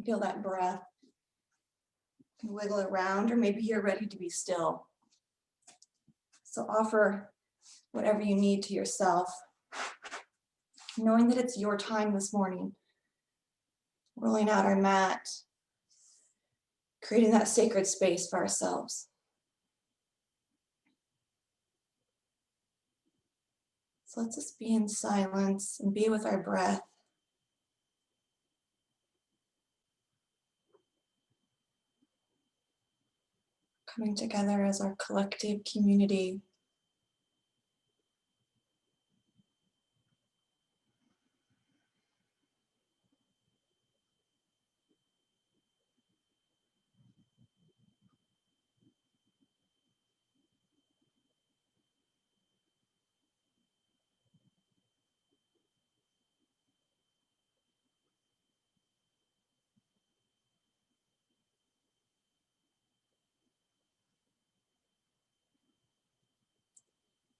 Feel that breath. Wiggle around, or maybe you're ready to be still. So offer whatever you need to yourself, knowing that it's your time this morning. Rolling out our mat, creating that sacred space for ourselves. So let's just be in silence and be with our breath. Coming together as our collective community.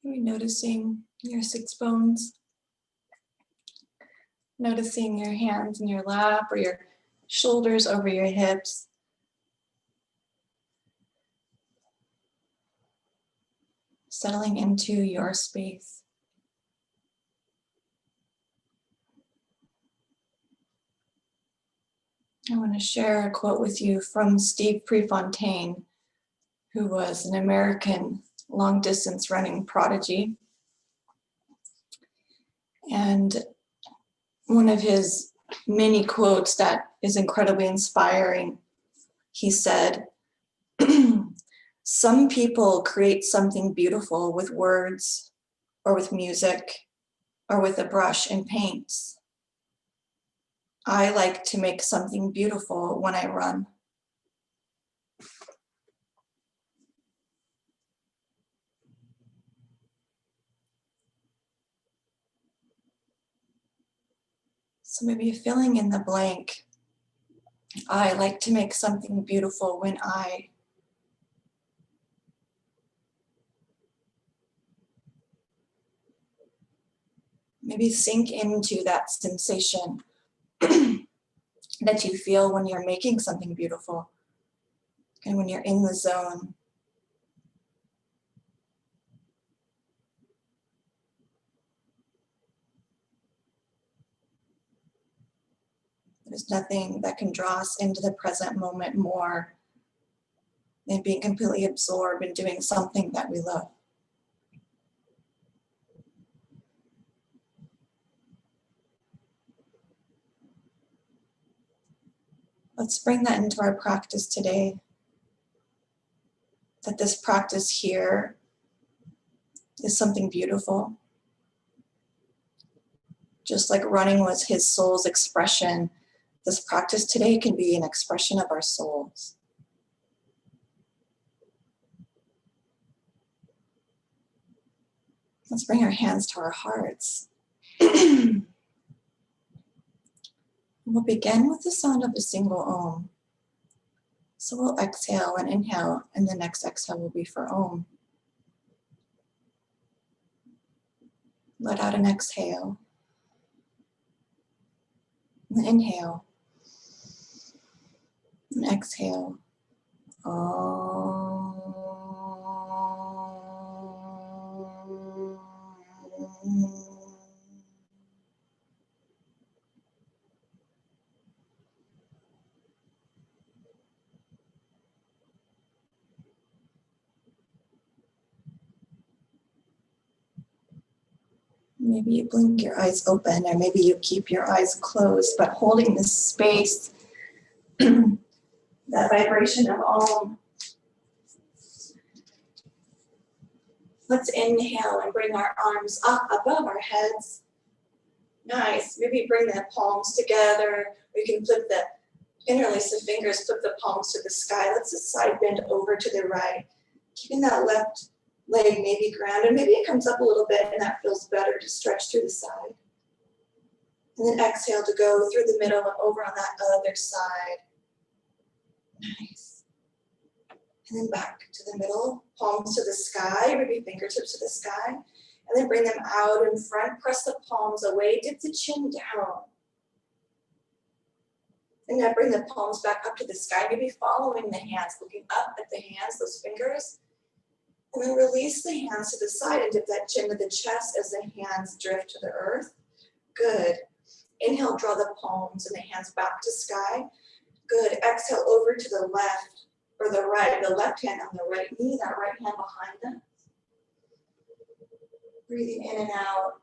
Maybe noticing your sits bones. Noticing your hands in your lap or your shoulders over your hips. Settling into your space. I want to share a quote with you from Steve Prefontaine, who was an American long-distance running prodigy. And one of his many quotes that is incredibly inspiring, he said, "Some people create something beautiful with words or with music or with a brush and paints. I like to make something beautiful when I run." So maybe filling in the blank. I like to make something beautiful when I. Maybe sink into that sensation that you feel when you're making something beautiful and when you're in the zone. There's nothing that can draw us into the present moment more than being completely absorbed in doing something that we love. Let's bring that into our practice today. That this practice here is something beautiful. Just like running was his soul's expression, this practice today can be an expression of our souls. Let's bring our hands to our hearts. We'll begin with the sound of a single Om. So we'll exhale and inhale, and the next exhale will be for Om. Let out an exhale. And inhale. And exhale. Om. Maybe you blink your eyes open, or maybe you keep your eyes closed, but holding this space, that vibration of Om. Let's inhale and bring our arms up above our heads. Nice. Maybe bring the palms together. We can flip the interlace the fingers, flip the palms to the sky. Let's just side bend over to the right. Keeping that left leg maybe grounded. Maybe it comes up a little bit and that feels better to stretch through the side. And then exhale to go through the middle and over on that other side. Nice. And then back to the middle, palms to the sky, maybe fingertips to the sky. And then bring them out in front, press the palms away, dip the chin down. And now bring the palms back up to the sky, maybe following the hands, looking up at the hands, those fingers. And then release the hands to the side and dip that chin to the chest as the hands drift to the earth. Good. Inhale, draw the palms and the hands back to sky. Good. Exhale over to the left or the right, the left hand on the right knee, that right hand behind them. Breathing in and out.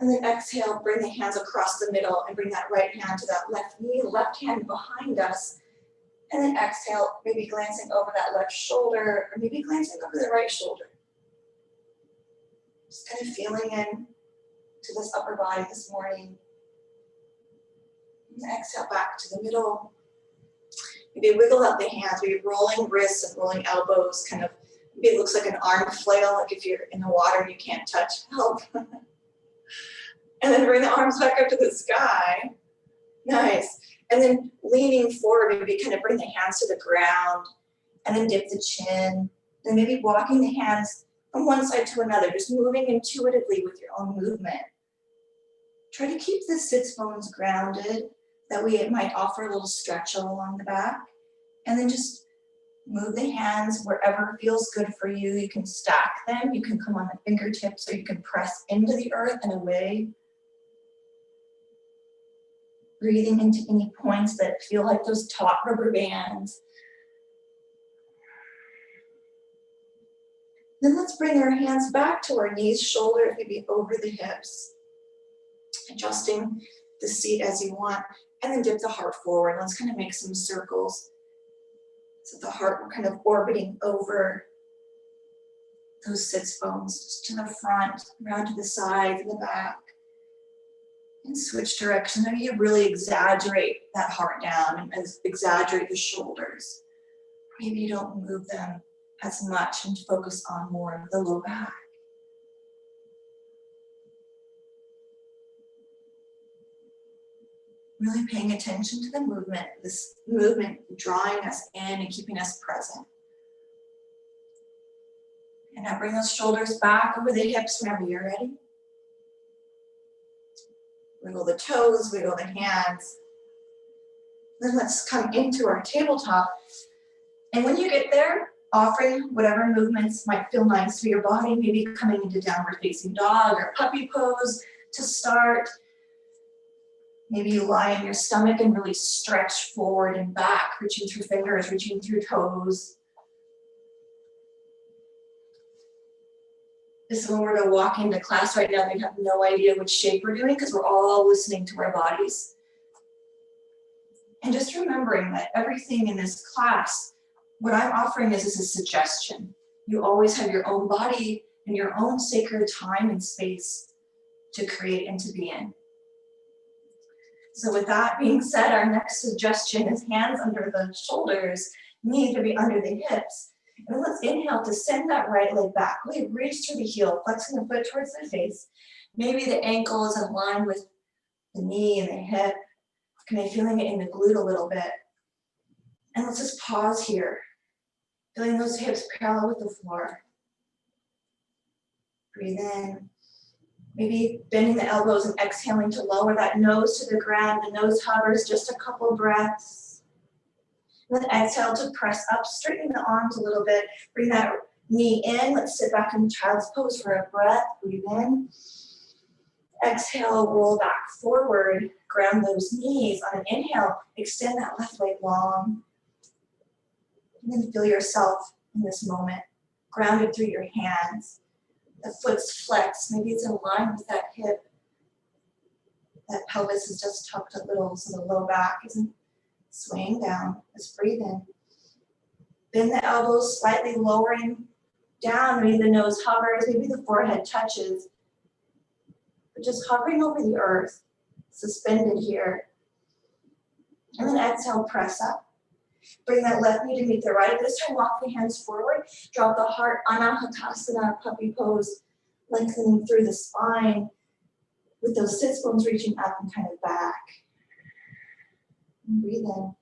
And then exhale, bring the hands across the middle and bring that right hand to that left knee, left hand behind us. And then exhale, maybe glancing over that left shoulder or maybe glancing over the right shoulder. Just kind of feeling in to this upper body this morning. And exhale back to the middle. Maybe wiggle out the hands, maybe rolling wrists and rolling elbows, kind of, maybe it looks like an arm flail, like if you're in the water and you can't touch, help. And then bring the arms back up to the sky. Nice. And then leaning forward, maybe kind of bring the hands to the ground and then dip the chin. Then maybe walking the hands from one side to another, just moving intuitively with your own movement. Try to keep the sits bones grounded. That way it might offer a little stretch along the back. And then just move the hands wherever feels good for you. You can stack them. You can come on the fingertips or you can press into the earth and away. Breathing into any points that feel like those taut rubber bands. Then let's bring our hands back to our knees, shoulders maybe over the hips. Adjusting the seat as you want. And then dip the heart forward. Let's kind of make some circles. So the heart, we're kind of orbiting over those sits bones, just to the front, around to the sides and the back. And switch direction. Maybe you really exaggerate that heart down and exaggerate the shoulders. Maybe you don't move them as much and focus on more of the low back. Really paying attention to the movement, this movement drawing us in and keeping us present. And now bring those shoulders back over the hips whenever you're ready. Wiggle the toes, wiggle the hands. Then let's come into our tabletop. And when you get there, offering whatever movements might feel nice for your body, maybe coming into downward facing dog or puppy pose to start. Maybe you lie on your stomach and really stretch forward and back, reaching through fingers, reaching through toes. This is when we're gonna walk into class right now, we have no idea which shape we're doing because we're all listening to our bodies. And just remembering that everything in this class, what I'm offering is a suggestion. You always have your own body and your own sacred time and space to create and to be in. So with that being said, our next suggestion is hands under the shoulders, knees to be under the hips. And let's inhale to send that right leg back. Really reach through the heel, flexing the foot towards the face. Maybe the ankle is in line with the knee and the hip. Kind of feeling it in the glute a little bit. And let's just pause here. Feeling those hips parallel with the floor. Breathe in. Maybe bending the elbows and exhaling to lower that nose to the ground. The nose hovers just a couple breaths. And then exhale to press up, straighten the arms a little bit. Bring that knee in. Let's sit back in child's pose for a breath. Breathe in. Exhale, roll back forward. Ground those knees. On an inhale, extend that left leg long. And then feel yourself in this moment, grounded through your hands. The foot's flexed, maybe it's in line with that hip. That pelvis is just tucked a little so the low back isn't swaying down. Let's breathe in. Bend the elbows, slightly lowering down. Maybe the nose hovers, maybe the forehead touches. But just hovering over the earth, suspended here. And then exhale, press up. Bring that left knee to meet the right. This time, walk the hands forward. Drop the heart, Anahatasana, puppy pose, lengthening through the spine with those sits bones reaching up and kind of back. And breathe in.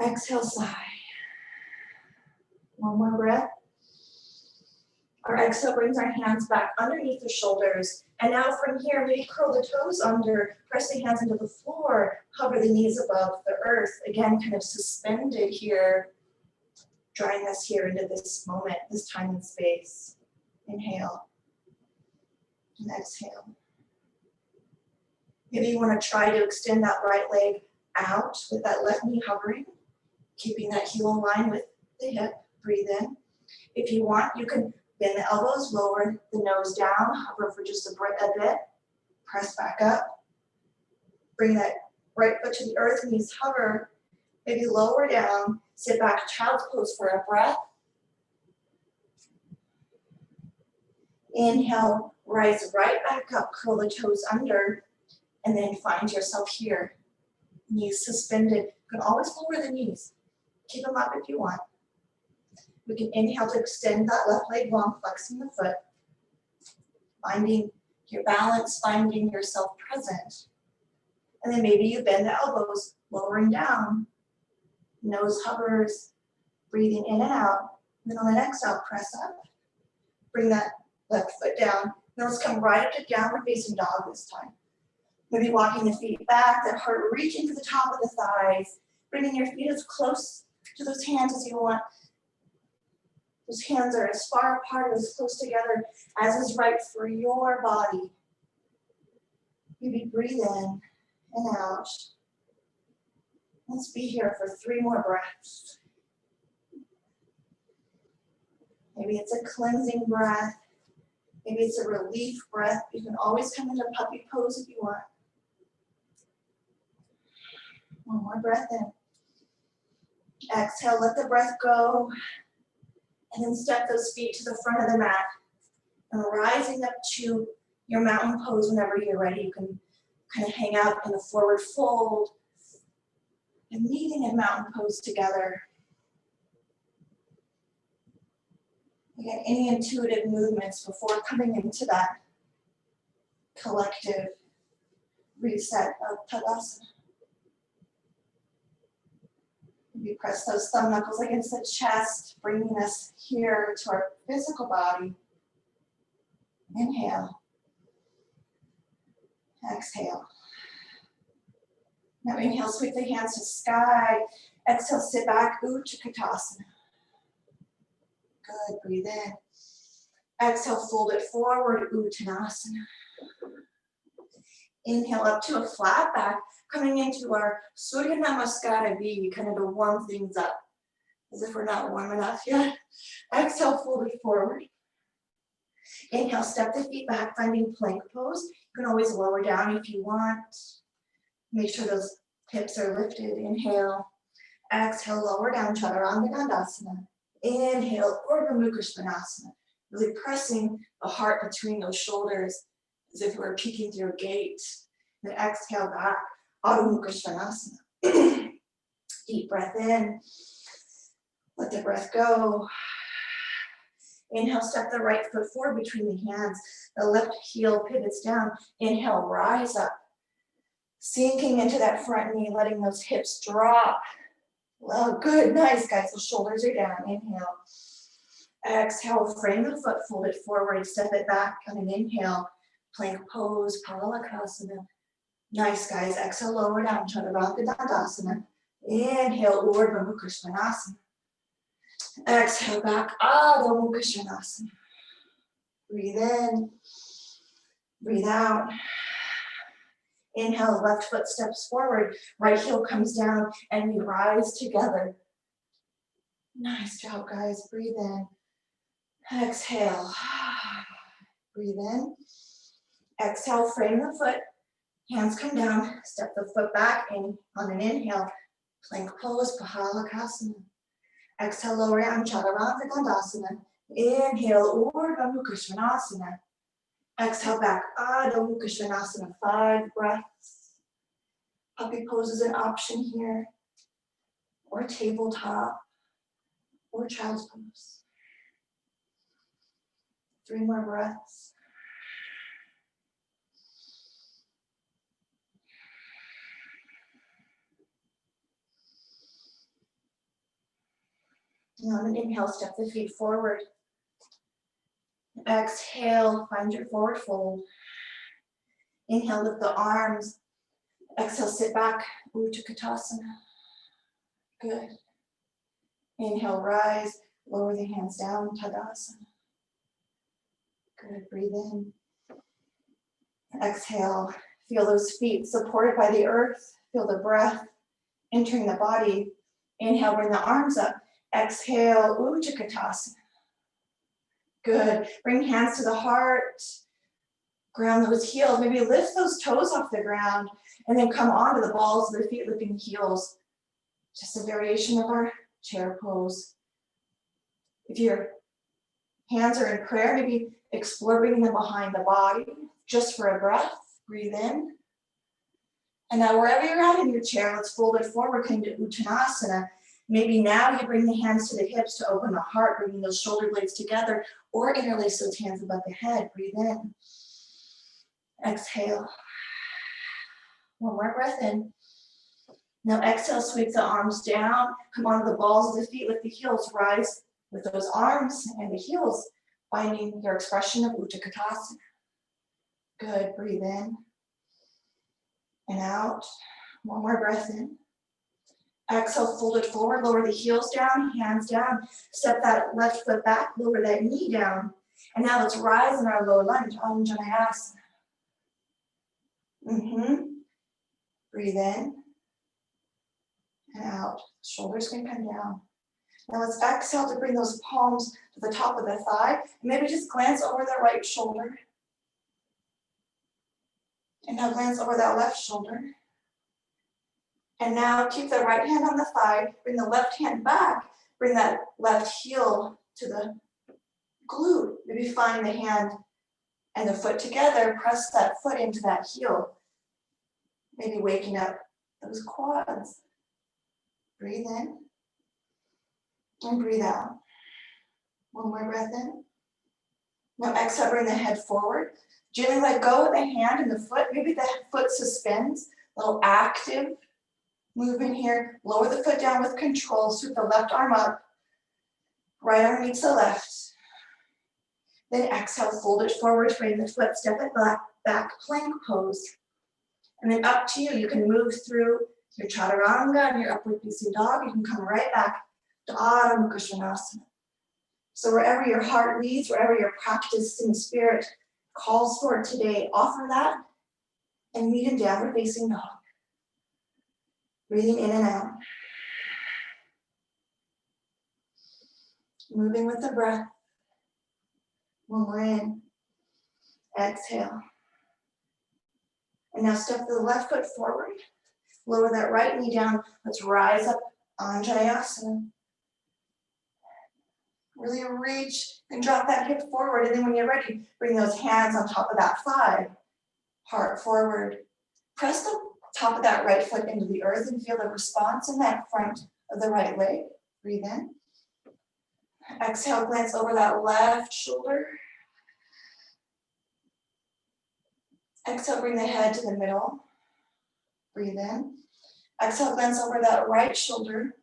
Exhale, sigh. One more breath. Our exhale brings our hands back underneath the shoulders. And now from here, maybe curl the toes under, press the hands into the floor, hover the knees above the earth. Again, kind of suspended here, drawing us here into this moment, this time and space. Inhale and exhale. Maybe you want to try to extend that right leg out with that left knee hovering, keeping that heel in line with the hip. Breathe in. If you want, you can bend the elbows, lower the nose down, hover for just a bit, press back up. Bring that right foot to the earth, knees hover, maybe lower down, sit back, child's pose for a breath. Inhale, rise right back up, curl the toes under, and then find yourself here. Knees suspended. You can always lower the knees. Keep them up if you want. We can inhale to extend that left leg long, flexing the foot. Finding your balance, finding yourself present. And then maybe you bend the elbows, lowering down. Nose hovers, breathing in and out. And then on the exhale, press up. Bring that left foot down. Now let's come right up to downward facing dog this time. Maybe walking the feet back, that heart reaching for the top of the thighs. Bringing your feet as close to those hands as you want. Those hands are as far apart, as close together as is right for your body. Maybe breathe in and out. Let's be here for 3 more breaths. Maybe it's a cleansing breath. Maybe it's a relief breath. You can always come into puppy pose if you want. 1 more breath in. Exhale, let the breath go. And then step those feet to the front of the mat. And rising up to your mountain pose whenever you're ready. You can kind of hang out in a forward fold. And meeting in mountain pose together. Again, any intuitive movements before coming into that collective reset of Tadasana. Maybe press those thumb knuckles against the chest, bringing us here to our physical body. Inhale. Exhale. Now inhale, sweep the hands to sky. Exhale, sit back, Utkatasana. Good, breathe in. Exhale, fold it forward, Uttanasana. Inhale up to a flat back, coming into our Surya Namaskara V, kind of to warm things up, as if we're not warm enough yet. Exhale, fold it forward. Inhale, step the feet back, finding plank pose. You can always lower down if you want. Make sure those hips are lifted. Inhale. Exhale, lower down, Chaturanga Dandasana. Inhale, Urdhva Mukha Svanasana. Really pressing the heart between those shoulders as if you were peeking through a gate. Then exhale back, Adho Mukha Svanasana. Deep breath in. Let the breath go. Inhale, step the right foot forward between the hands. The left heel pivots down. Inhale, rise up. Sinking into that front knee, letting those hips drop. Well, good, nice, guys. The shoulders are down. Inhale. Exhale, frame the foot, fold it forward, step it back on an inhale. Plank pose, Paralakasana. Nice, guys. Exhale, lower down, Chaturanga Dandasana. Inhale, Urdhva Mukha Svanasana. Exhale back, Adho Mukha Svanasana. Breathe in, breathe out. Inhale, left foot steps forward, right heel comes down, and we rise together. Nice job, guys. Breathe in. Exhale. Breathe in. Exhale, frame the foot. Hands come down, step the foot back in on an inhale. Plank pose, Pahalakasana. Exhale, lower down, Chaturanga Dandasana. Inhale, Urdhva Mukha Svanasana. Exhale back, Adho Mukha Svanasana. 5 breaths. Puppy pose is an option here, or tabletop, or child's pose. 3 more breaths. And on an inhale, step the feet forward. Exhale, find your forward fold. Inhale, lift the arms. Exhale, sit back, Utkatasana. Good. Inhale, rise, lower the hands down, Tadasana. Good, breathe in. Exhale, feel those feet supported by the earth. Feel the breath entering the body. Inhale, bring the arms up. Exhale, Utkatasana. Good, bring hands to the heart. Ground those heels, maybe lift those toes off the ground and then come onto the balls of the feet, lifting the heels. Just a variation of our chair pose. If your hands are in prayer, maybe explore bringing them behind the body just for a breath. Breathe in. And now wherever you're at in your chair, let's fold it forward, come to Uttanasana. Maybe now you bring the hands to the hips to open the heart, bringing those shoulder blades together, or interlace those hands above the head. Breathe in. Exhale. One more breath in. Now exhale, sweep the arms down, come onto the balls of the feet, lift the heels, rise with those arms and the heels, finding your expression of Utkatasana. Good, breathe in and out. One more breath in. Exhale, fold it forward, lower the heels down, hands down, step that left foot back, lower that knee down. And now let's rise in our low lunge, vinyasas. Breathe in and out. Shoulders can come down. Now let's exhale to bring those palms to the top of the thigh. Maybe just glance over the right shoulder. And now glance over that left shoulder. And now keep the right hand on the thigh. Bring the left hand back. Bring that left heel to the glute. Maybe find the hand and the foot together. Press that foot into that heel. Maybe waking up those quads. Breathe in and breathe out. One more breath in. Now exhale, bring the head forward. Gently let go of the hand and the foot. Maybe the foot suspends. A little active movement here. Lower the foot down with control. Sweep the left arm up. Right arm meets the left. Then exhale, fold it forward, bring the foot, step it back, plank pose. And then up to you. You can move through your chaturanga and your upward facing dog. You can come right back to Adho Mukha Svanasana. So wherever your heart leads, wherever your practice in spirit calls for today, offer that and meet in downward facing dog. Breathing in and out. Moving with the breath. One more in. Exhale. And now step the left foot forward. Lower that right knee down. Let's rise up, Anjaneyasana. Really reach and drop that hip forward. And then when you're ready, bring those hands on top of that thigh. Heart forward. Press the top of that right foot into the earth and feel the response in that front of the right leg. Breathe in. Exhale, glance over that left shoulder. Exhale, bring the head to the middle. Breathe in. Exhale, glance over that right shoulder.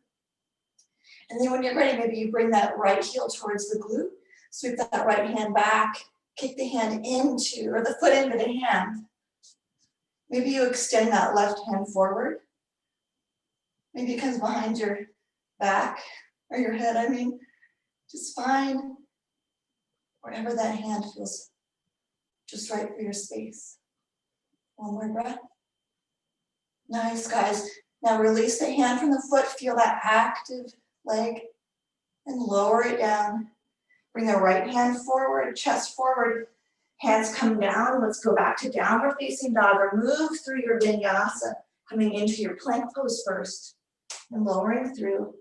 And then when you're ready, maybe you bring that right heel towards the glute. Sweep that right hand back. Kick the hand into, or the foot into the hand. Maybe you extend that left hand forward. Maybe it comes behind your back, or your head, I mean. Just find wherever that hand feels just right for your space. One more breath. Nice, guys. Now release the hand from the foot. Feel that active leg and lower it down. Bring the right hand forward, chest forward. Hands come down. Let's go back to downward facing dog or move through your vinyasa, coming into your plank pose first and lowering through.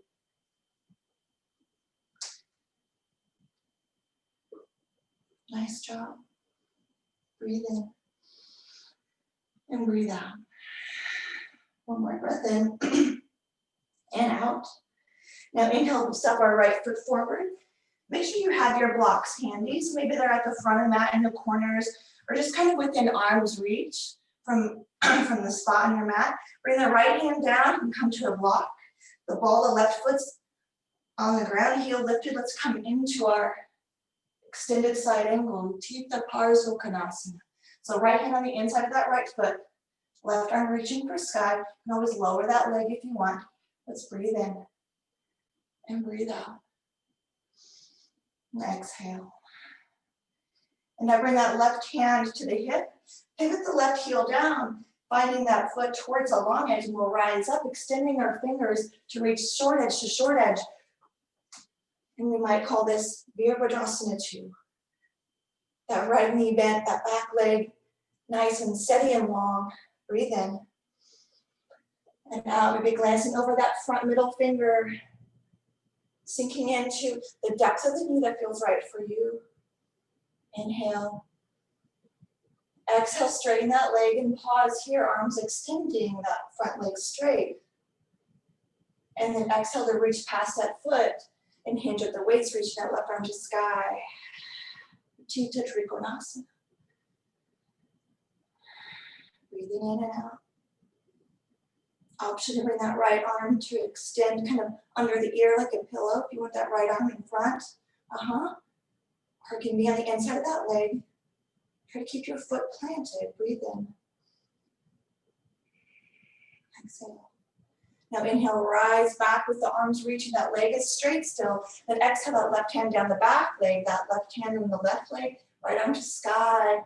Nice job. Breathe in and breathe out. One more breath in and out. Now inhale, step our right foot forward. Make sure you have your blocks handy. So maybe they're at the front of the mat in the corners or just kind of within arm's reach from the spot on your mat. Bring the right hand down and come to a block. The ball of the left foot's on the ground, heel lifted. Let's come into our Extended side angle, Utthita Parsvakonasana. So right hand on the inside of that right foot, left arm reaching for sky. You can always lower that leg if you want. Let's breathe in and breathe out. And exhale. And now bring that left hand to the hip. Pivot the left heel down, finding that foot towards the long edge, and we'll rise up, extending our fingers to reach short edge to short edge. And we might call this Virabhadrasana 2. That right knee bent, that back leg nice and steady and long. Breathe in. And out, maybe glancing over that front middle finger, sinking into the depth of the knee that feels right for you. Inhale. Exhale, straighten that leg and pause here, arms extending, that front leg straight. And then exhale to reach past that foot and hinge at the waist, reaching that left arm to sky. Utthita Trikonasana. Breathing in and out. Option to bring that right arm to extend kind of under the ear like a pillow if you want that right arm in front. Or it can be on the inside of that leg. Try to keep your foot planted. Breathe in. Exhale. Now inhale, rise back with the arms reaching. That leg is straight still. Then exhale, that left hand down the back leg, that left hand on the left leg, right arm to sky.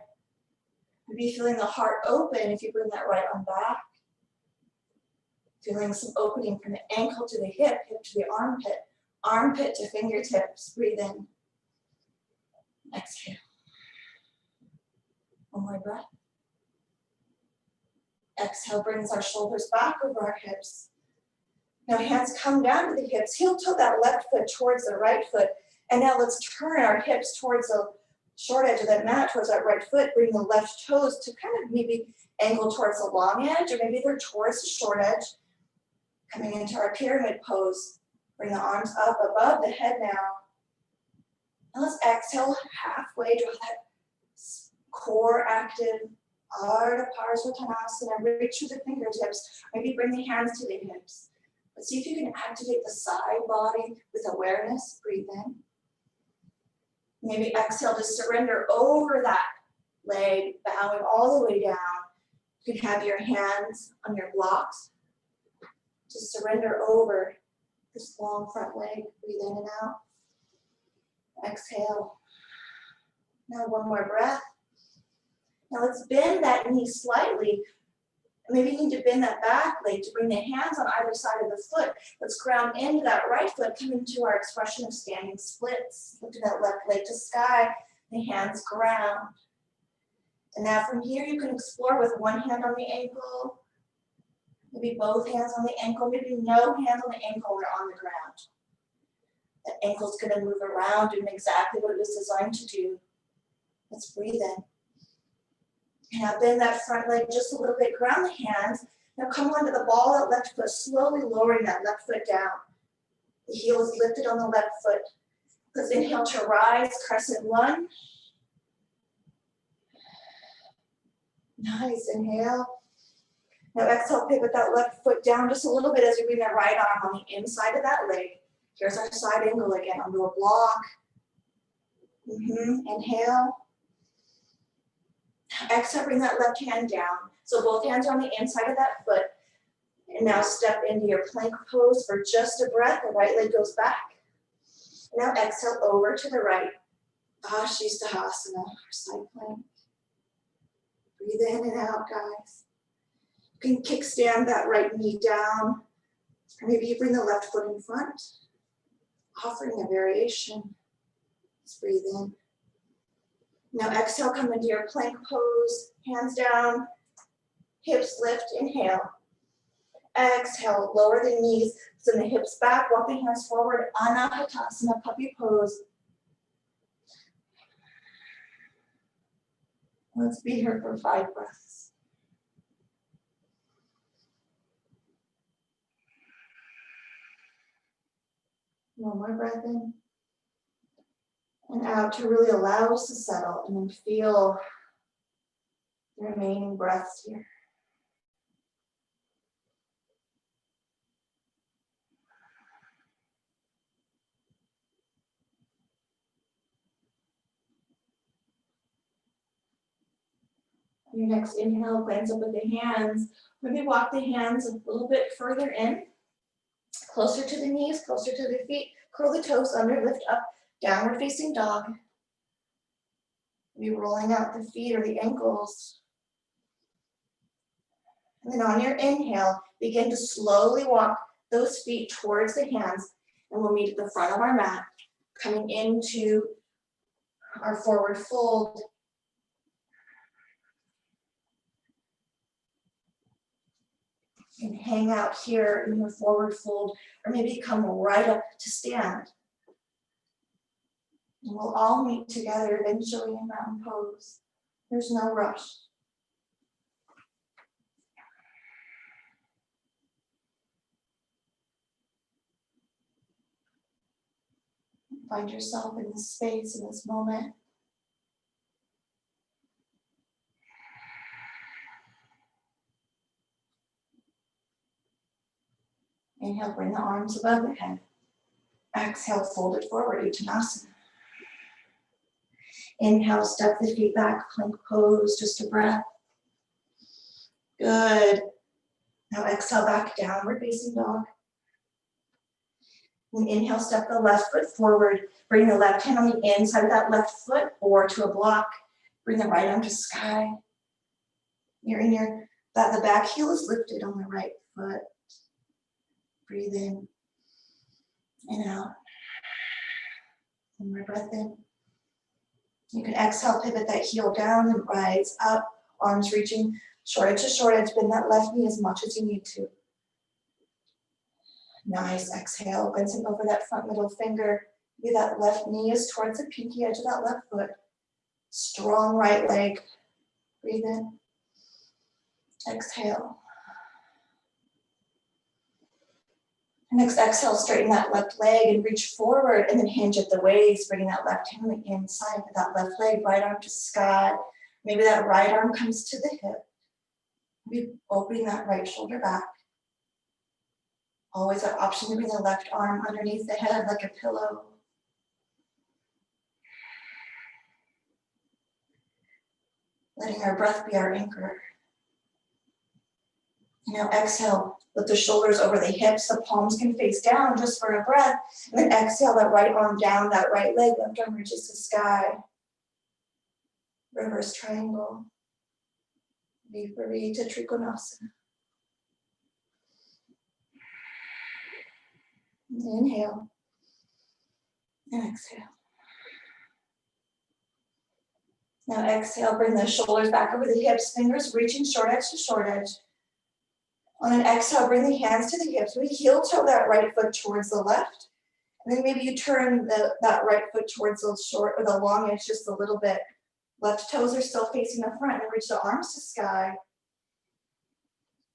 Maybe feeling the heart open if you bring that right arm back. Feeling some opening from the ankle to the hip, hip to the armpit, armpit to fingertips. Breathe in. Exhale. One more breath. Exhale brings our shoulders back over our hips. Now hands come down to the hips. Heel toe that left foot towards the right foot. And now let's turn our hips towards the short edge of that mat, towards that right foot. Bring the left toes to kind of maybe angle towards the long edge, or maybe they're towards the short edge. Coming into our pyramid pose. Bring the arms up above the head now. And let's exhale halfway, draw that core active. Ardha Parsvakonasana. Reach through the fingertips. Maybe bring the hands to the hips. Let's see if you can activate the side body with awareness. Breathe in. Maybe exhale to surrender over that leg, bowing all the way down. You can have your hands on your blocks to surrender over this long front leg. Breathe in and out. Exhale. Now one more breath. Now let's bend that knee slightly. Maybe you need to bend that back leg to bring the hands on either side of the foot. Let's ground into that right foot, coming to our expression of standing splits. Look to that left leg to sky, the hands ground. And now from here you can explore with one hand on the ankle, maybe both hands on the ankle, maybe no hands on the ankle or on the ground. That ankle's gonna move around doing exactly what it was designed to do. Let's breathe in. Now bend that front leg just a little bit, ground the hands. Now come onto the ball of that left foot, slowly lowering that left foot down. The heel is lifted on the left foot. Let's inhale to rise, crescent lunge. Nice, inhale. Now exhale, pivot that left foot down just a little bit as you bring that right arm on the inside of that leg. Here's our side angle again, onto a block. Inhale. Exhale, bring that left hand down. So both hands are on the inside of that foot. And now step into your plank pose for just a breath. The right leg goes back. Now exhale over to the right. Vashisthasana, side plank. Breathe in and out, guys. You can kickstand that right knee down. Or maybe you bring the left foot in front. Offering a variation. Let's breathe in. Now exhale, come into your plank pose, hands down, hips lift, inhale. Exhale, lower the knees, send the hips back, walk the hands forward, Anahatasana, puppy pose. Let's be here for 5 breaths. One more breath in. And out to really allow us to settle and then feel the remaining breaths here. Your next inhale, glance up with the hands. Maybe walk the hands a little bit further in, closer to the knees, closer to the feet. Curl the toes under, lift up, downward facing dog. Maybe rolling out the feet or the ankles. And then on your inhale, begin to slowly walk those feet towards the hands, and we'll meet at the front of our mat, coming into our forward fold. You can hang out here in your forward fold, or maybe come right up to stand. And we'll all meet together eventually in mountain pose. There's no rush. Find yourself in this space, in this moment. Inhale, bring the arms above the head. Exhale, fold it forward, Uttanasana. Inhale, step the feet back, plank pose, just a breath. Good. Now exhale, back downward facing dog. And inhale, step the left foot forward. Bring the left hand on the inside of that left foot or to a block. Bring the right arm to sky. You're in that the back heel is lifted on the right foot. Breathe in and out. One more breath in. You can exhale, pivot that heel down and rise up. Arms reaching shoulder to shoulder. Bend that left knee as much as you need to. Nice. Exhale, glancing over that front middle finger. Maybe that left knee is towards the pinky edge of that left foot. Strong right leg. Breathe in. Exhale. Next exhale, straighten that left leg and reach forward and then hinge at the waist, bringing that left hand on the inside of that left leg, right arm to sky. Maybe that right arm comes to the hip. Maybe opening that right shoulder back. Always an option to bring the left arm underneath the head like a pillow. Letting our breath be our anchor. Now exhale, lift the shoulders over the hips, the palms can face down just for a breath. And then exhale, that right arm down, that right leg, left arm reaches the sky. Reverse triangle. Viparita Trikonasana. Inhale and exhale. Now exhale, bring the shoulders back over the hips, fingers reaching short edge to short edge. On an exhale, bring the hands to the hips. We heel toe that right foot towards the left. And then maybe you turn that right foot towards the short or the long edge just a little bit. Left toes are still facing the front and reach the arms to sky.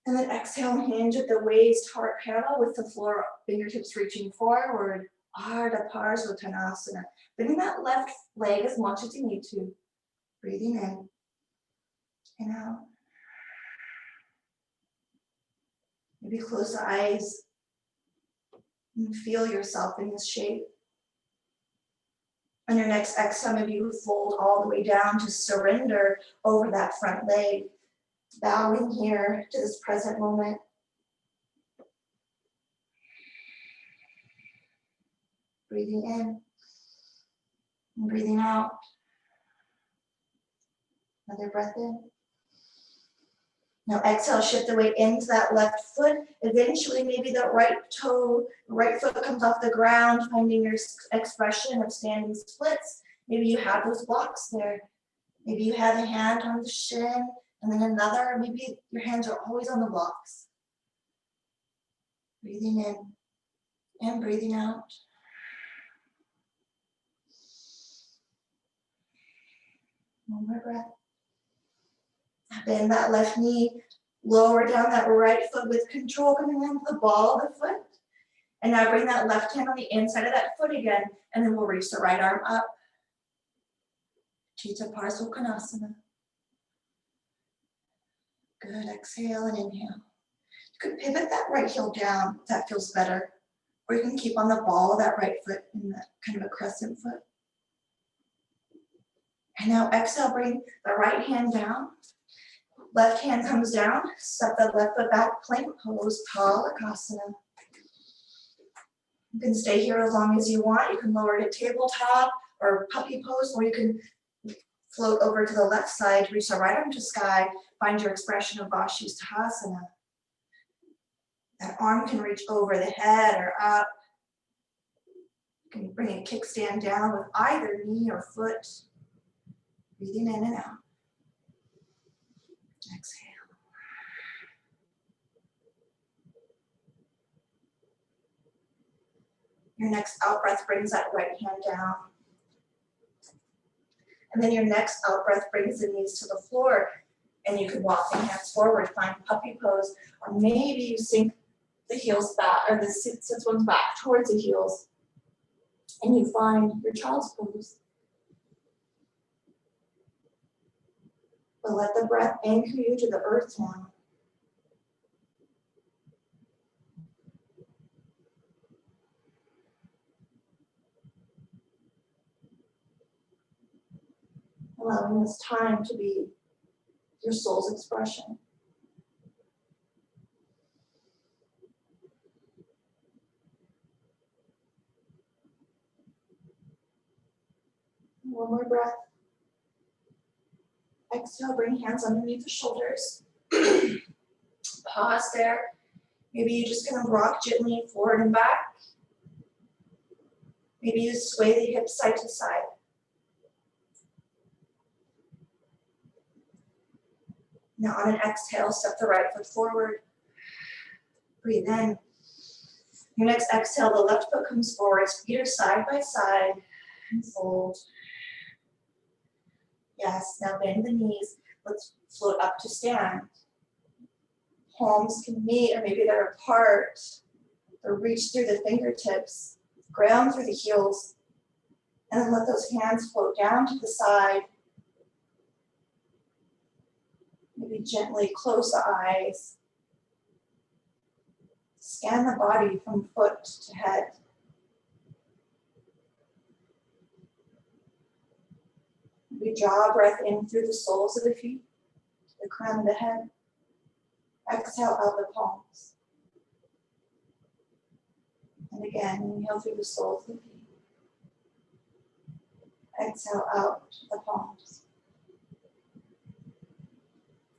And then exhale, hinge at the waist, heart parallel with the floor, fingertips reaching forward. Ardha Parsvottanasana. Bending that left leg as much as you need to. Breathing in and out. Maybe close the eyes and feel yourself in this shape. On your next exhale, maybe you fold all the way down to surrender over that front leg. Bowing here to this present moment. Breathing in and breathing out. Another breath in. Now exhale, shift the weight into that left foot. Eventually, maybe the right toe, right foot comes off the ground, finding your expression of standing splits. Maybe you have those blocks there. Maybe you have a hand on the shin, and then another, maybe your hands are always on the blocks. Breathing in and breathing out. One more breath. Bend that left knee, lower down that right foot with control, coming into the ball of the foot. And now bring that left hand on the inside of that foot again, and then we'll reach the right arm up. Chitta Parsvottanasana. Good, exhale and inhale. You could pivot that right heel down if that feels better. Or you can keep on the ball of that right foot in that kind of a crescent foot. And now exhale, bring the right hand down. Left hand comes down, step the left foot back, plank pose, Palakasana. You can stay here as long as you want. You can lower to tabletop or puppy pose, or you can float over to the left side, reach the right arm to sky, find your expression of Vashisthasana. That arm can reach over the head or up. You can bring a kickstand down with either knee or foot. Breathing in and out. Exhale. Your next out breath brings that right hand down. And then your next out breath brings the knees to the floor. And you can walk the hands forward, find puppy pose, or maybe you sink the heels back, or the sits ones back towards the heels. And you find your child's pose. But let the breath anchor you to the earth now. Allowing this time to be your soul's expression. One more breath. Exhale, bring hands underneath the shoulders. Pause there. Maybe you're just gonna rock gently forward and back. Maybe you sway the hips side to side. Now on an exhale, step the right foot forward. Breathe in. Your next exhale, the left foot comes forward, feet are side by side, and fold. Yes, now bend the knees. Let's float up to stand. Palms can meet, or maybe they're apart. Or reach through the fingertips, ground through the heels, and then let those hands float down to the side. Maybe gently close the eyes. Scan the body from foot to head. We draw a breath in through the soles of the feet, the crown of the head. Exhale out the palms. And again, inhale through the soles of the feet. Exhale out the palms.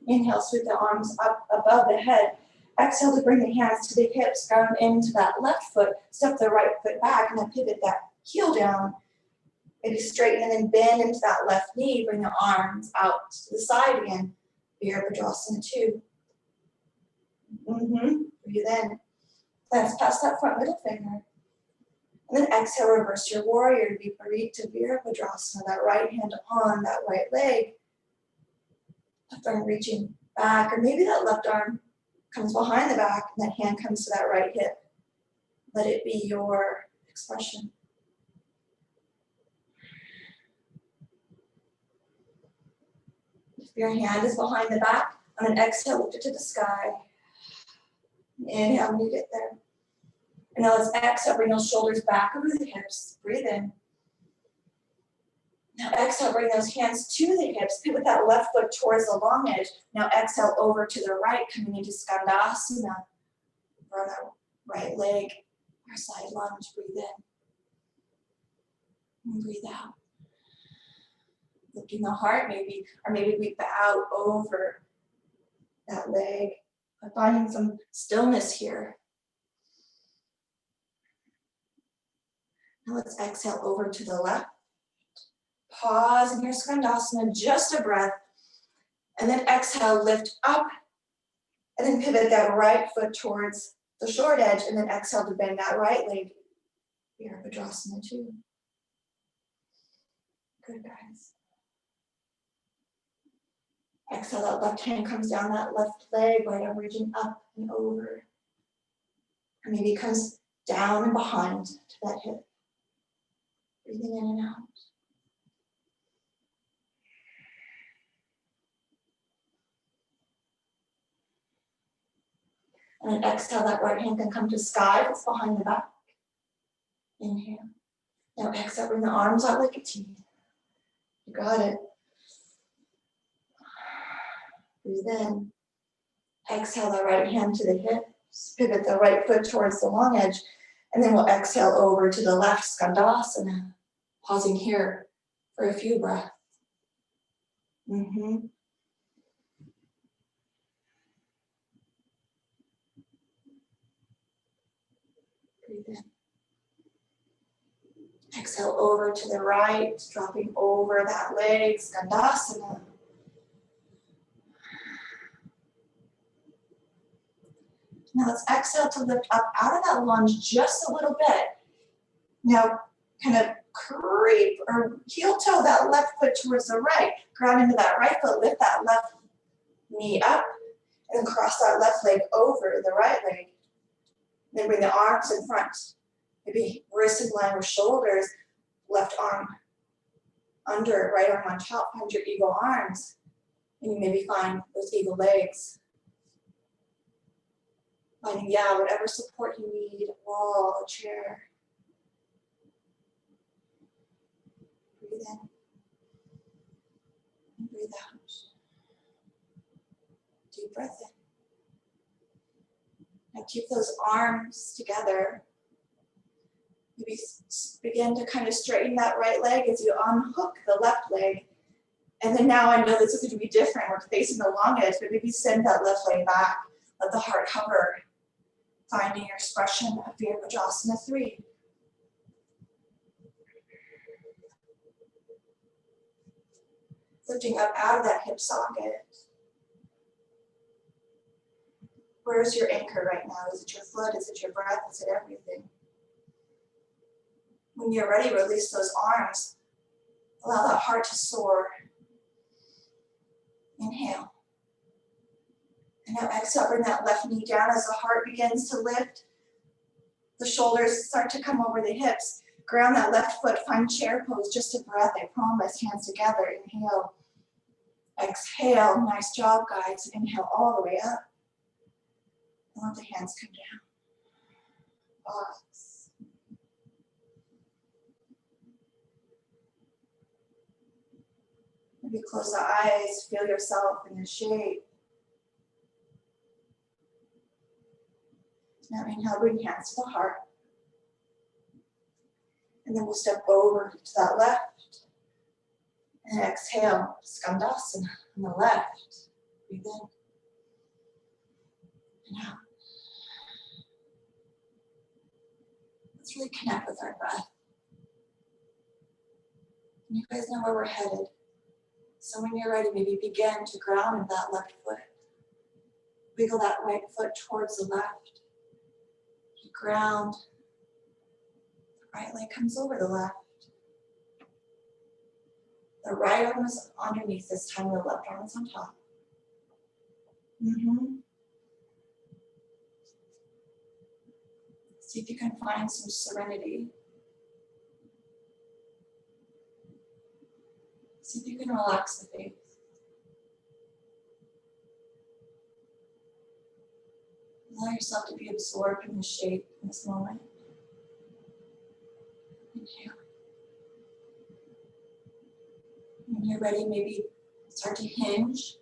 Inhale, sweep the arms up above the head. Exhale to bring the hands to the hips, ground into that left foot, step the right foot back, and then pivot that heel down. Maybe straighten and then bend into that left knee, bring the arms out to the side again. Virabhadrasana 2. Breathe in. Glance past that front middle finger. And then exhale, reverse your warrior, Viparita Virabhadrasana, that right hand on that right leg. Left arm reaching back, or maybe that left arm comes behind the back and that hand comes to that right hip. Let it be your expression. If your hand is behind the back, on an exhale, lift it to the sky. Inhale when you get there. And now let's exhale, bring those shoulders back over the hips. Breathe in. Now exhale, bring those hands to the hips. Pivot that left foot towards the long edge. Now exhale over to the right, coming into Skandasana. Run our right leg, our side lunge. Breathe in. And breathe out. Lifting the heart maybe, or maybe we bow over that leg. Finding some stillness here. Now let's exhale over to the left. Pause in your Skandasana, just a breath. And then exhale, lift up. And then pivot that right foot towards the short edge. And then exhale to bend that right leg. Virabhadrasana 2. Good, guys. Exhale, that left hand comes down that left leg, right arm reaching up and over. And maybe it comes down and behind to that hip. Breathing in and out. And then exhale, that right hand can come to sky, that's behind the back. Inhale. Now exhale, bring the arms out like a T. You got it. Breathe in. Exhale the right hand to the hips. Pivot the right foot towards the long edge. And then we'll exhale over to the left, skandasana. Pausing here for a few breaths. Breathe in. Exhale over to the right, dropping over that leg, skandasana. Now let's exhale to lift up out of that lunge just a little bit. Now kind of creep or heel toe that left foot towards the right. Ground into that right foot, lift that left knee up, and then cross that left leg over the right leg. Then bring the arms in front. Maybe wrist in line with shoulders, left arm under, right arm on top, find your eagle arms. And you maybe find those eagle legs. Finding, whatever support you need, a wall, a chair. Breathe in. And breathe out. Deep breath in. And keep those arms together. Maybe begin to kind of straighten that right leg as you unhook the left leg. And then now I know this is going to be different. We're facing the long edge, but maybe send that left leg back. Let the heart hover. Finding your expression of Virabhadrasana 3. Lifting up out of that hip socket. Where's your anchor right now? Is it your foot? Is it your breath? Is it everything? When you're ready, release those arms. Allow that heart to soar. Inhale. And now exhale, bring that left knee down as the heart begins to lift. The shoulders start to come over the hips. Ground that left foot, find chair pose, just a breath, I promise, hands together, inhale. Exhale, nice job guys, inhale all the way up. And let the hands come down. Pause. Maybe close the eyes, feel yourself in the shape. Now inhale, bring hands to the heart. And then we'll step over to that left. And exhale, skandasana on the left. Breathe in. And out. Let's really connect with our breath. And you guys know where we're headed. So when you're ready, maybe begin to ground in that left foot. Wiggle that right foot towards the left. You ground. The right leg comes over the left. The right arm is underneath this time, the left arm is on top. See if you can find some serenity. See if you can relax the face. Allow yourself to be absorbed in the shape in this moment. Inhale. When you're ready, maybe start to hinge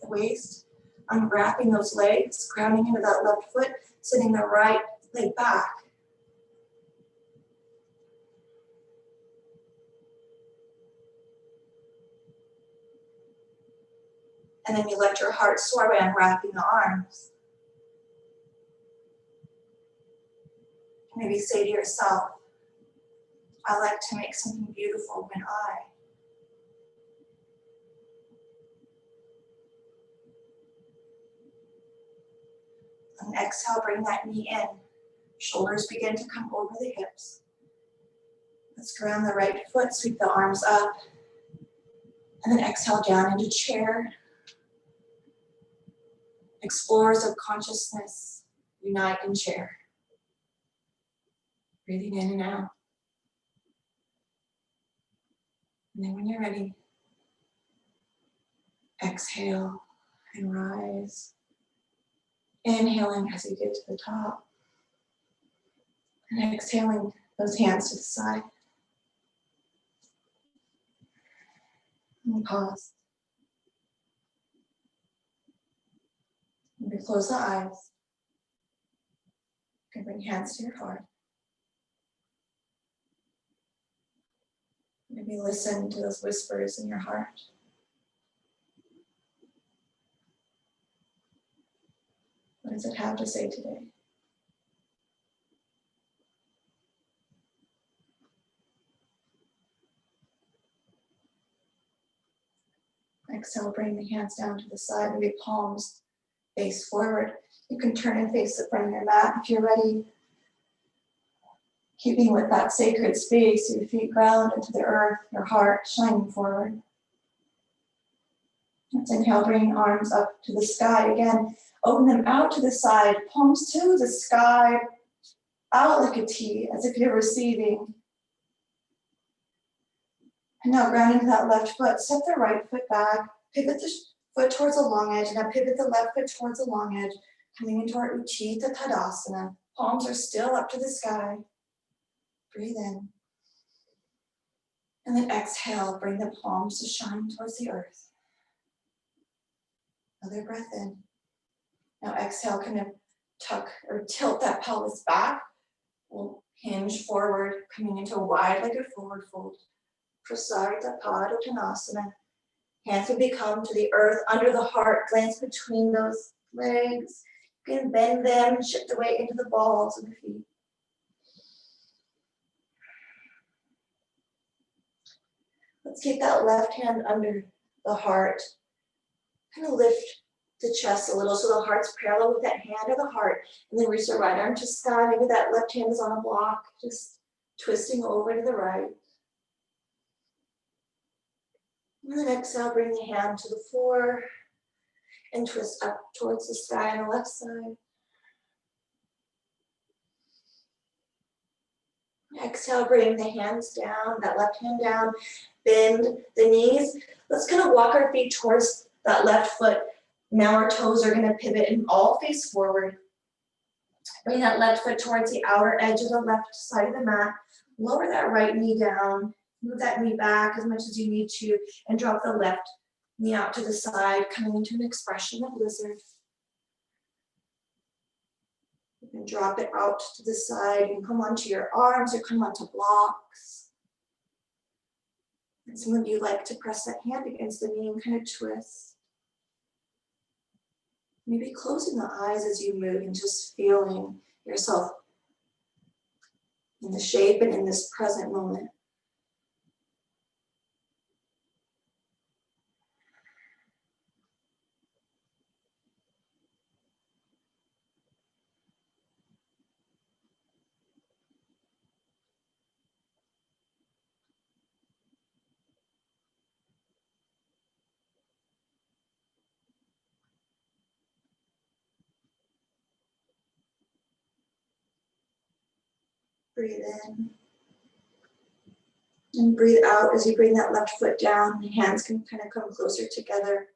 the waist, unwrapping those legs, grounding into that left foot, sending the right leg back. And then you let your heart soar by unwrapping the arms. Maybe say to yourself, I like to make something beautiful when I. And exhale, bring that knee in. Shoulders begin to come over the hips. Let's ground the right foot, sweep the arms up. And then exhale down into chair. Explorers of consciousness, unite in chair. Breathing in and out. And then when you're ready, exhale and rise. Inhaling as you get to the top. And exhaling those hands to the side. And pause. Maybe close the eyes. You can bring hands to your heart. Maybe listen to those whispers in your heart. What does it have to say today? Exhale, bring the hands down to the side, maybe palms face forward. You can turn and face the front of your mat if you're ready. Keeping with that sacred space, your feet ground into the earth, your heart shining forward. Let's inhale, bring arms up to the sky again. Open them out to the side, palms to the sky, out like a T, as if you're receiving. And now grounding to that left foot, step the right foot back, pivot the foot towards the long edge, now pivot the left foot towards the long edge, coming into our Utthita Tadasana. Palms are still up to the sky. Breathe in. And then exhale, bring the palms to shine towards the earth. Another breath in. Now exhale, kind of tuck or tilt that pelvis back. We'll hinge forward, coming into a wide-legged forward fold. Prasarita Padottanasana. Hands will become to the earth under the heart. Glance between those legs. You can bend them and shift the weight into the balls of the feet. Let's keep that left hand under the heart. Kind of lift the chest a little so the heart's parallel with that hand or the heart. And then reach the right arm to sky. Maybe that left hand is on a block, just twisting over to the right. And then exhale, bring the hand to the floor and twist up towards the sky on the left side. Exhale, bring the hands down, that left hand down, bend the knees. Let's kind of walk our feet towards that left foot. Now our toes are going to pivot and all face forward. Bring that left foot towards the outer edge of the left side of the mat. Lower that right knee down. Move that knee back as much as you need to and drop the left knee out to the side, coming into an expression of lizard. You can drop it out to the side and come onto your arms or come onto blocks. And some of you like to press that hand against the knee and kind of twist. Maybe closing the eyes as you move and just feeling yourself in the shape and in this present moment. Breathe in. And breathe out as you bring that left foot down. The hands can kind of come closer together.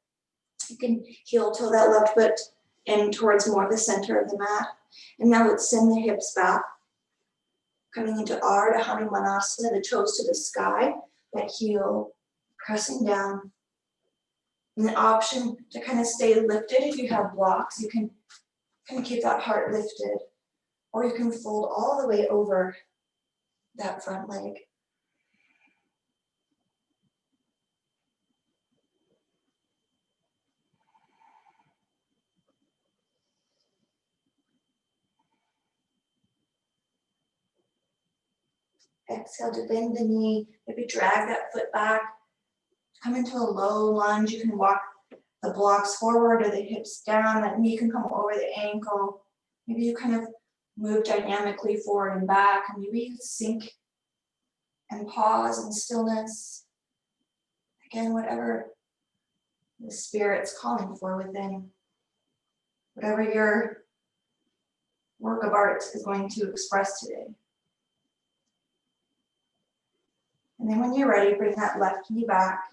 You can heel toe that left foot in towards more the center of the mat. And now let's send the hips back. Coming into Ardha Hanumanasana, the toes to the sky, that heel pressing down. And the option to kind of stay lifted if you have blocks, you can kind of keep that heart lifted. Or you can fold all the way over that front leg. Exhale to bend the knee, maybe drag that foot back. Come into a low lunge. You can walk the blocks forward or the hips down. That knee can come over the ankle. Maybe you kind of move dynamically forward and back. And maybe you sink and pause in stillness. Again, whatever the spirit's calling for within. Whatever your work of art is going to express today. And then when you're ready, bring that left knee back.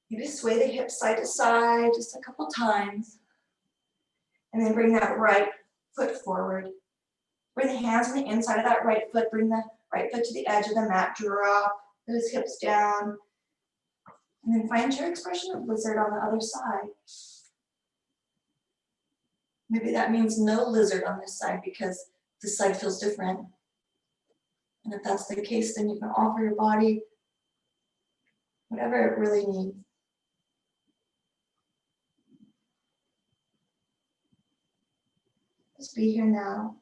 Maybe sway the hips side to side just a couple times. And then bring that right foot forward. Bring the hands on the inside of that right foot. Bring the right foot to the edge of the mat. Drop those hips down. And then find your expression of lizard on the other side. Maybe that means no lizard on this side because this side feels different. And if that's the case, then you can offer your body whatever it really needs. Just be here now.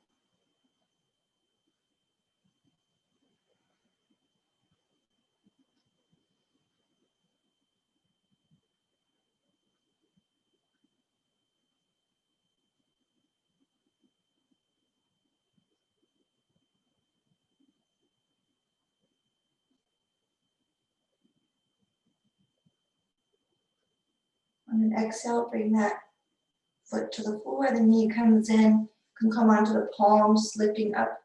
On an exhale, bring that foot to the floor, the knee comes in, you can come onto the palms, lifting up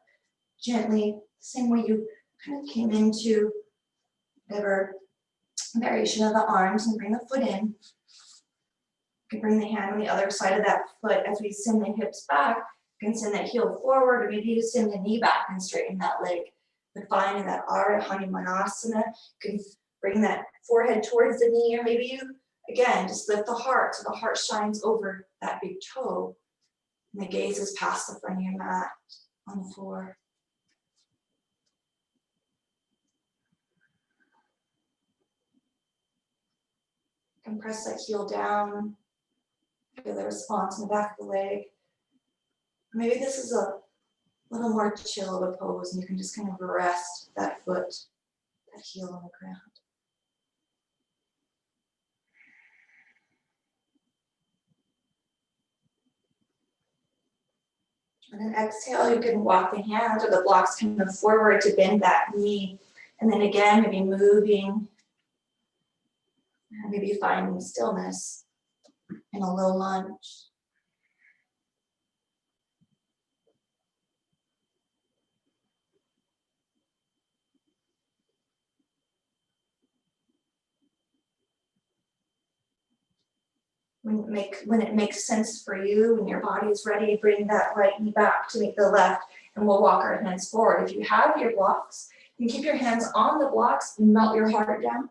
gently, same way you kind of came into whatever variation of the arms, and bring the foot in. You can bring the hand on the other side of that foot as we send the hips back. You can send that heel forward, or maybe you send the knee back and straighten that leg. But find in that Ardha Hanumanasana, you can bring that forehead towards the knee, or maybe you, again, just lift the heart so the heart shines over that big toe. And the gaze is past the front of your mat on the floor. You can press that heel down. Feel the response in the back of the leg. Maybe this is a little more chill of a pose, and you can just kind of rest that foot, that heel on the ground. And then exhale, you can walk the hands or the blocks kind of forward to bend that knee. And then again, maybe moving, maybe finding stillness in a low lunge. When it makes sense for you, when your body is ready, bring that right knee back to meet the left, and we'll walk our hands forward. If you have your blocks, you can keep your hands on the blocks and melt your heart down.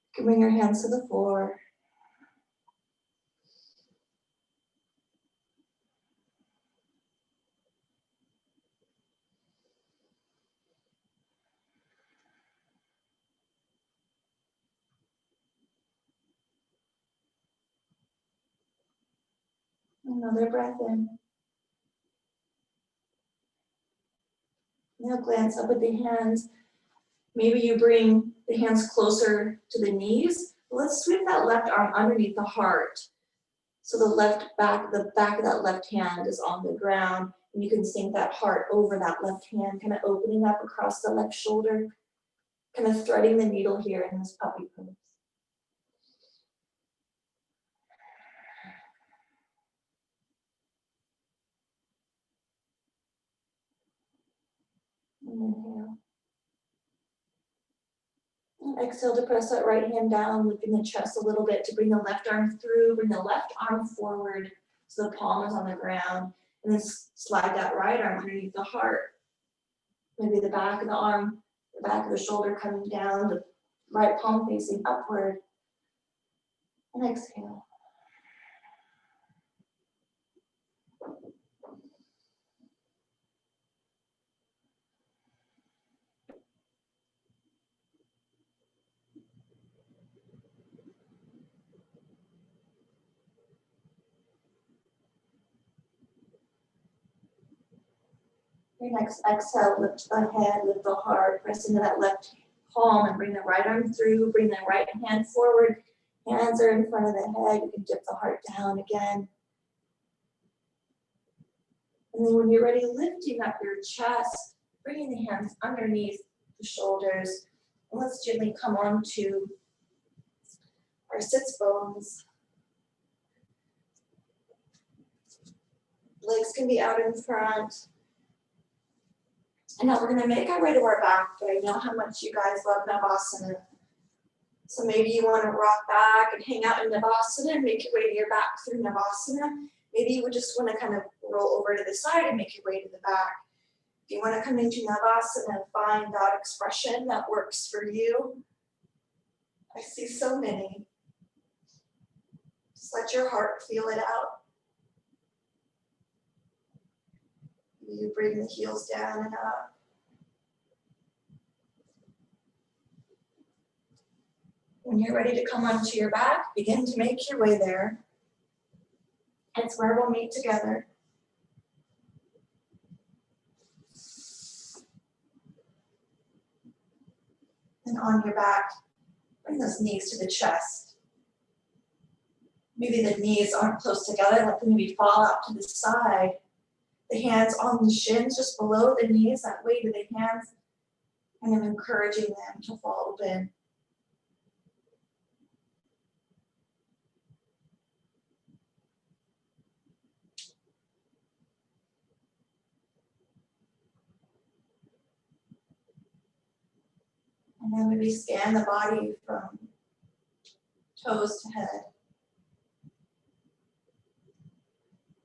You can bring your hands to the floor. Another breath in. Now glance up at the hands. Maybe you bring the hands closer to the knees. Let's sweep that left arm underneath the heart. So the back of that left hand is on the ground, and you can sink that heart over that left hand, kind of opening up across the left shoulder, kind of threading the needle here in this puppy pose. And inhale. And exhale to press that right hand down, lifting the chest a little bit to bring the left arm through, bring the left arm forward so the palm is on the ground, and then slide that right arm underneath the heart. Maybe the back of the arm, the back of the shoulder coming down, the right palm facing upward. And exhale. Your next exhale, lift the head, lift the heart, press into that left palm and bring the right arm through, bring the right hand forward. Hands are in front of the head, you can dip the heart down again. And then when you're ready, lifting up your chest, bringing the hands underneath the shoulders. And let's gently come onto our sits bones. Legs can be out in front. And now we're going to make our way to our back, but I know how much you guys love Navasana. So maybe you want to rock back and hang out in Navasana and make your way to your back through Navasana. Maybe you would just want to kind of roll over to the side and make your way to the back. If you want to come into Navasana and find that expression that works for you. I see so many. Just let your heart feel it out. You bring the heels down and up. When you're ready to come onto your back, begin to make your way there. It's where we'll meet together. And on your back, bring those knees to the chest. Maybe the knees aren't close together, let them maybe fall out to the side. The hands on the shins, just below the knees, that weight of the hands, and I'm encouraging them to fall open. And then maybe scan the body from toes to head.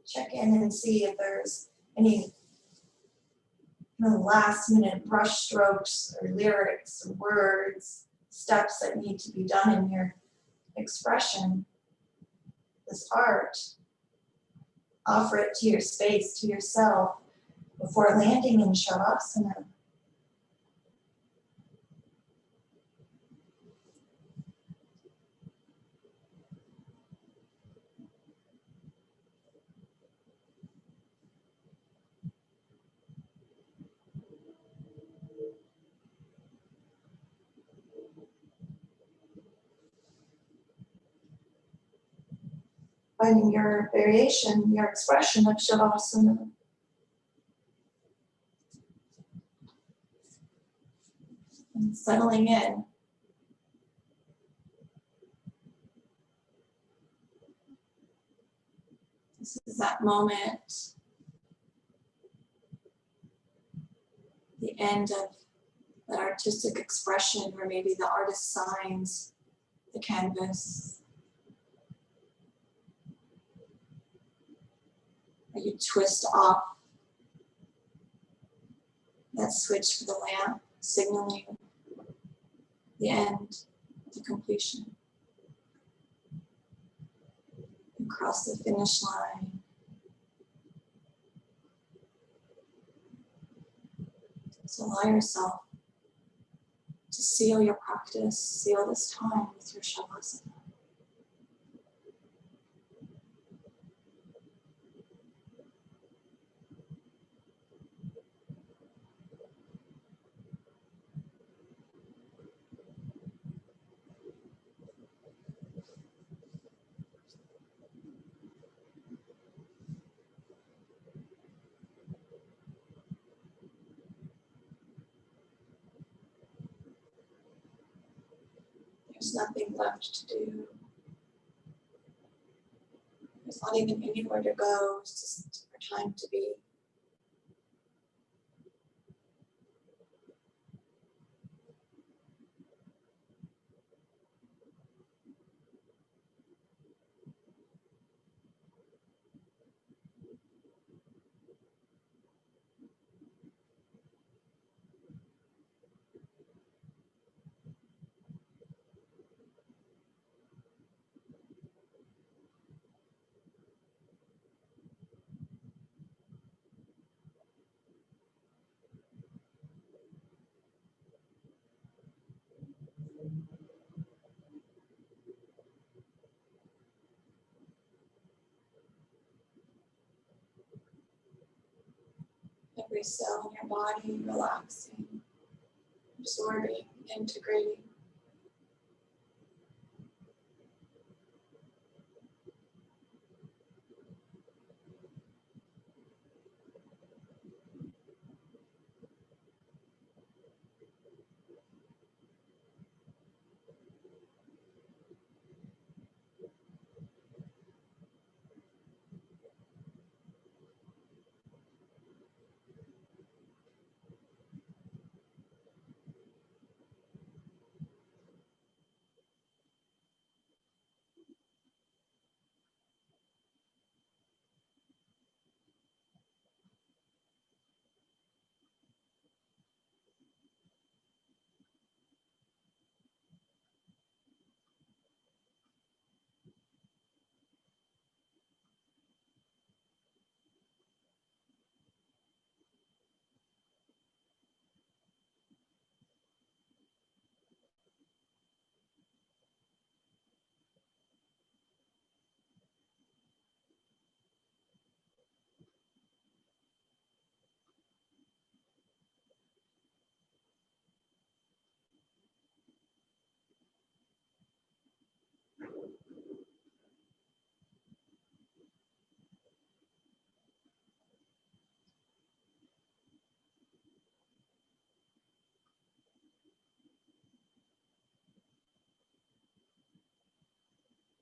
Check in and see if there's any last minute brush strokes or lyrics or words, steps that need to be done in your expression, this art. Offer it to your space, to yourself, before landing in Shavasana. Finding your variation, your expression of Shavasana. And settling in. This is that moment, the end of that artistic expression where maybe the artist signs the canvas. Or you twist off that switch for the lamp, signaling the end, the completion. You cross the finish line. So allow yourself to seal your practice, seal this time with your Shavasana. There's nothing left to do. There's not even anywhere to go. It's just our time to be. Every cell in your body relaxing, absorbing, integrating.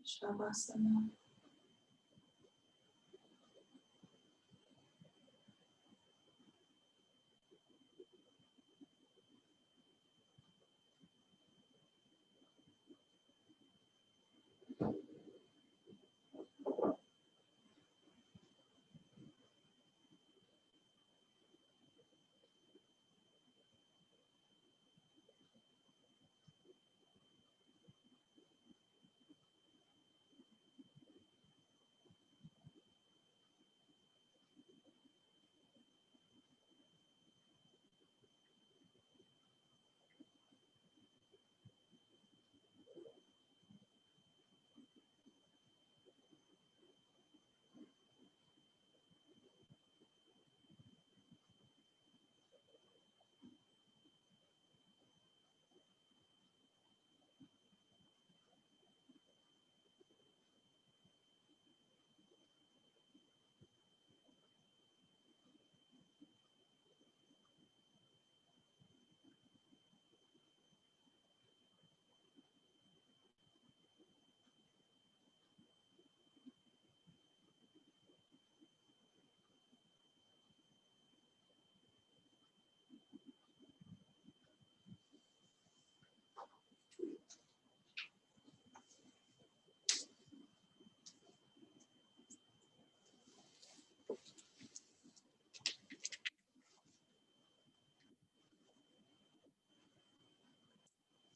Shavasana.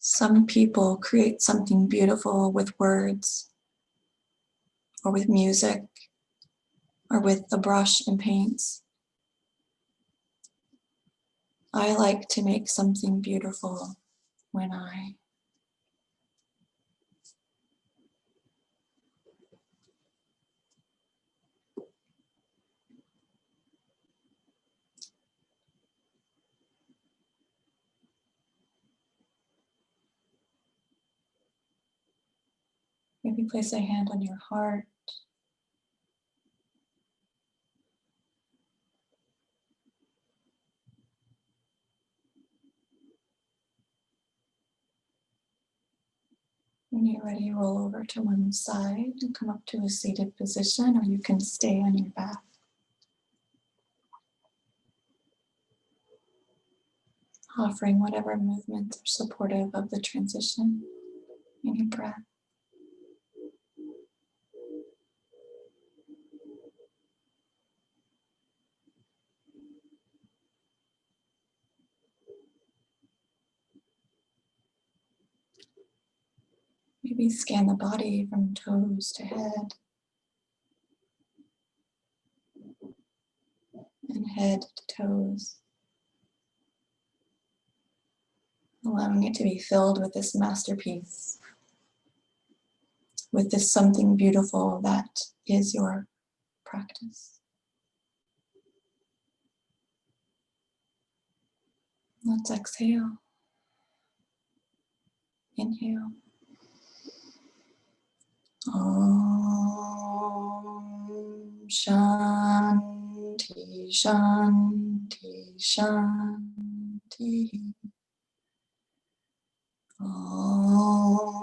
Some people create something beautiful with words, or with music, or with a brush and paints. I like to make something beautiful when I maybe place a hand on your heart. When you're ready, roll over to one side and come up to a seated position, or you can stay on your back. Offering whatever movements are supportive of the transition in your breath. Maybe scan the body from toes to head and head to toes, allowing it to be filled with this masterpiece, with this something beautiful that is your practice. Let's exhale. Inhale. Om Shanti Shanti Shanti. Om.